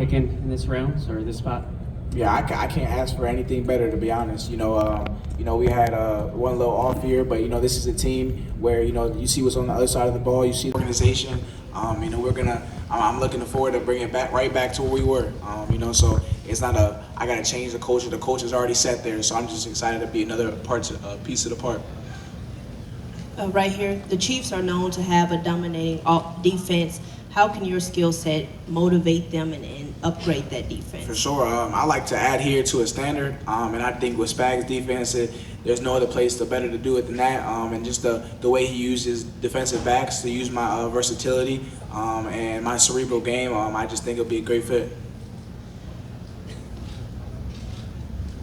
picking in this round or this spot? Yeah, I can't ask for anything better, to be honest. We had one little off year, but this is a team where you see what's on the other side of the ball. You see the organization. I'm looking forward to bringing it right back to where we were. So it's not I got to change the culture. The culture is already set there. So I'm just excited to be another piece of the part. Right here, the Chiefs are known to have a dominating defense. How can your skill set motivate them and upgrade that defense? For sure. I like to adhere to a standard, and I think with Spag's defense, there's no other place better to do it than that. And just the way he uses defensive backs to use my versatility and my cerebral game, I just think it'll be a great fit.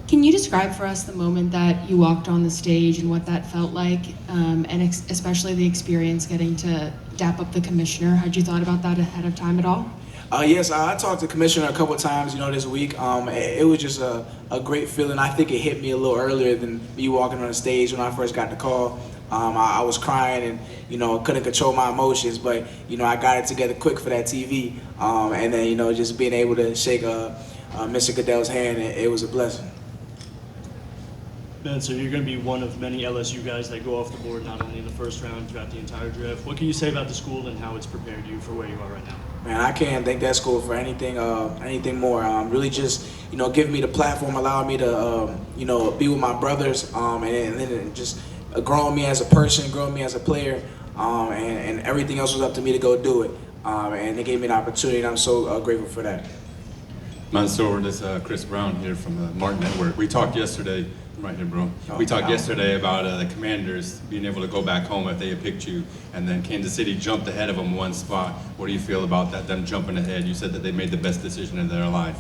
Can you describe for us the moment that you walked on the stage and what that felt like, and especially the experience getting to dap up the commissioner? Had you thought about that ahead of time at all? Yes, I talked to the commissioner a couple of times, this week. It was just a great feeling. I think it hit me a little earlier than me walking on the stage when I first got the call. I was crying and, couldn't control my emotions, but, I got it together quick for that TV. And then, just being able to shake Mr. Goodell's hand, it was a blessing. Ben, so you're going to be one of many LSU guys that go off the board not only in the first round, throughout the entire draft. What can you say about the school and how it's prepared you for where you are right now? Man, I can't thank that school for anything more. Really just, giving me the platform, allowing me to, be with my brothers, and then just growing me as a person, growing me as a player, and everything else was up to me to go do it. And they gave me an opportunity, and I'm so grateful for that. Mansoor, this is Chris Brown here from the Martin Network. We talked yesterday, right here, bro. We talked yesterday about the Commanders being able to go back home if they had picked you, and then Kansas City jumped ahead of them one spot. What do you feel about that, them jumping ahead? You said that they made the best decision in their life.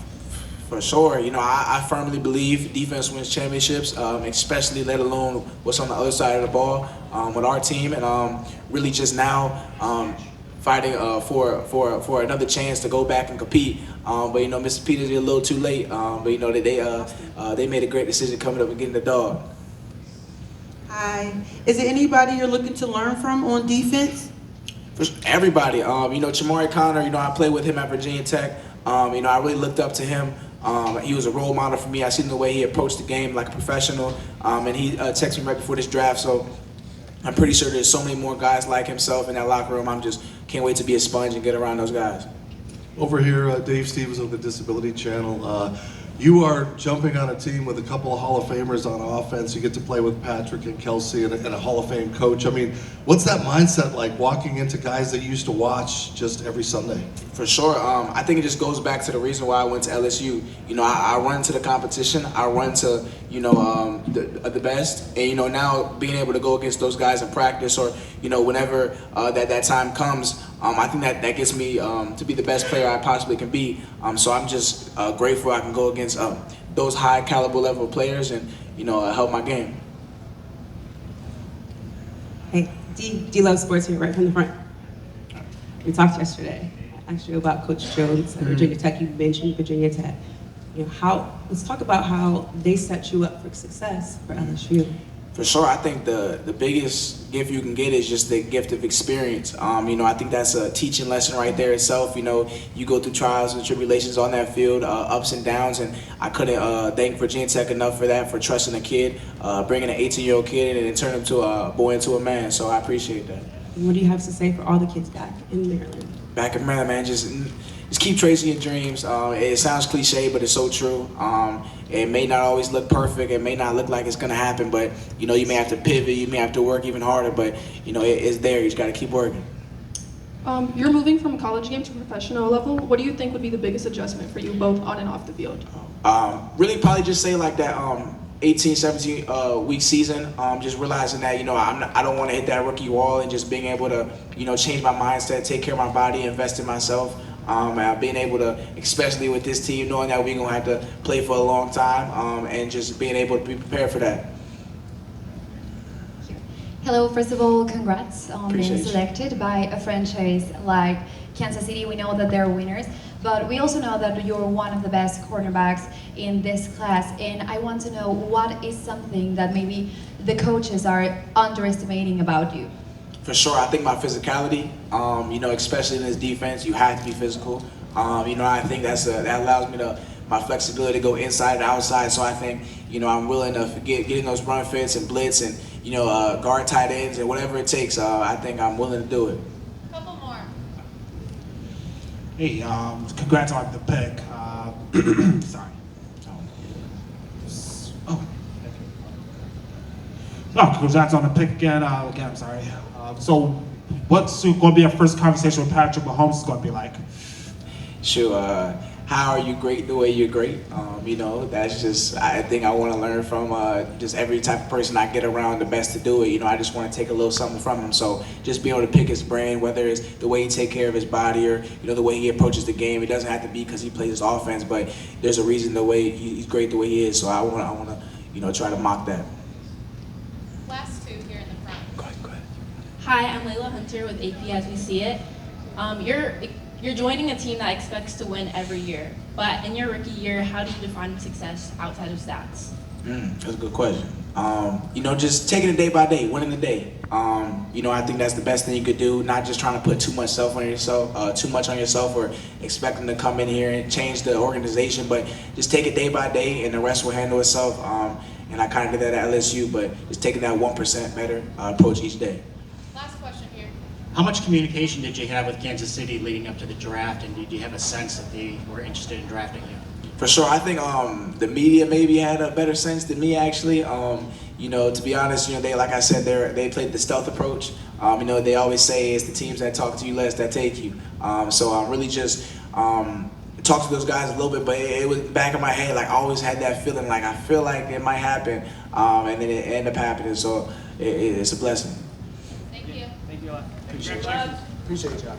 For sure. I firmly believe defense wins championships, especially let alone what's on the other side of the ball with our team. And really just now fighting for another chance to go back and compete. But Mr. Peters is a little too late. But they made a great decision coming up and getting the dog. Hi. Is there anybody you're looking to learn from on defense? For everybody. Chamari Connor. I played with him at Virginia Tech. I really looked up to him. He was a role model for me. I seen the way he approached the game like a professional. And he texted me right before this draft. So I'm pretty sure there's so many more guys like himself in that locker room. I'm just can't wait to be a sponge and get around those guys. Over here, Dave Stevens of the Disability Channel. You are jumping on a team with a couple of Hall of Famers on offense. You get to play with Patrick and Kelsey and a Hall of Fame coach. I mean, what's that mindset like walking into guys that you used to watch just every Sunday? For sure. I think it just goes back to the reason why I went to LSU. I run to the competition. I run to, the best. And, now being able to go against those guys in practice or, whenever that time comes, I think that gets me to be the best player I possibly can be. So I'm just grateful I can go against those high caliber level players and, help my game. Hey, D-Love Sports here, right from the front. We talked yesterday, actually, about Coach Jones at Virginia Tech. You mentioned Virginia Tech. Let's talk about how they set you up for success for LSU. For sure, I think the biggest gift you can get is just the gift of experience. I think that's a teaching lesson right there itself. You go through trials and tribulations on that field, ups and downs, and I couldn't thank Virginia Tech enough for that, for trusting a kid, bringing an 18-year-old kid in and turning him to a boy into a man. So I appreciate that. What do you have to say for all the kids back in Maryland? Back in Maryland, man, just keep tracing your dreams. It sounds cliche, but it's so true. It may not always look perfect. It may not look like it's going to happen, but, you may have to pivot. You may have to work even harder, but, it's there. You just got to keep working. You're moving from college game to professional level. What do you think would be the biggest adjustment for you both on and off the field? Really probably just say like that 18, 17 week season, just realizing that, I don't want to hit that rookie wall and just being able to, change my mindset, take care of my body, invest in myself. Being able to, especially with this team, knowing that we're going to have to play for a long time and just being able to be prepared for that. Hello, first of all, congrats on being Appreciate selected by a franchise like Kansas City. We know that they're winners, but we also know that you're one of the best cornerbacks in this class. And I want to know, what is something that maybe the coaches are underestimating about you? For sure, I think my physicality, especially in this defense, you have to be physical. You know, I think that allows me my flexibility to go inside and outside. So I think, you know, I'm willing to getting those run fits and blitz and, you know, guard tight ends and whatever it takes. I think I'm willing to do it. Couple more. Hey, congrats on the pick. Sorry. Congrats on the pick again. Again, I'm sorry. So, what's going to be our first conversation with Patrick Mahomes is going to be like? Sure. How are you great the way you're great? You know, that's just, I think I want to learn from just every type of person I get around, the best to do it. You know, I just want to take a little something from him. So just being able to pick his brain, whether it's the way he take care of his body or, you know, the way he approaches the game. It doesn't have to be because he plays his offense, but there's a reason the way he's great the way he is. So I want to, you know, try to mock that. Last two here in the front. Go ahead. Hi, I'm Layla Hunter with AP As We See It. You're joining a team that expects to win every year, but in your rookie year, how do you define success outside of stats? That's a good question. You know, just taking it day by day, winning the day. You know, I think that's the best thing you could do. Not just trying to put too much on yourself, or expecting to come in here and change the organization. But just take it day by day, and the rest will handle itself. And I kind of did that at LSU, but just taking that 1% better approach each day. Last question here. How much communication did you have with Kansas City leading up to the draft, and did you have a sense that they were interested in drafting you? For sure, I think the media maybe had a better sense than me actually. You know, to be honest, you know, they, like I said, they played the stealth approach. You know, they always say it's the teams that talk to you less that take you. So I really just talked to those guys a little bit, but it was back in my head, like I always had that feeling, like I feel like it might happen, and then it ended up happening. So it's a blessing. Thank you. Thank you a lot. Appreciate y'all.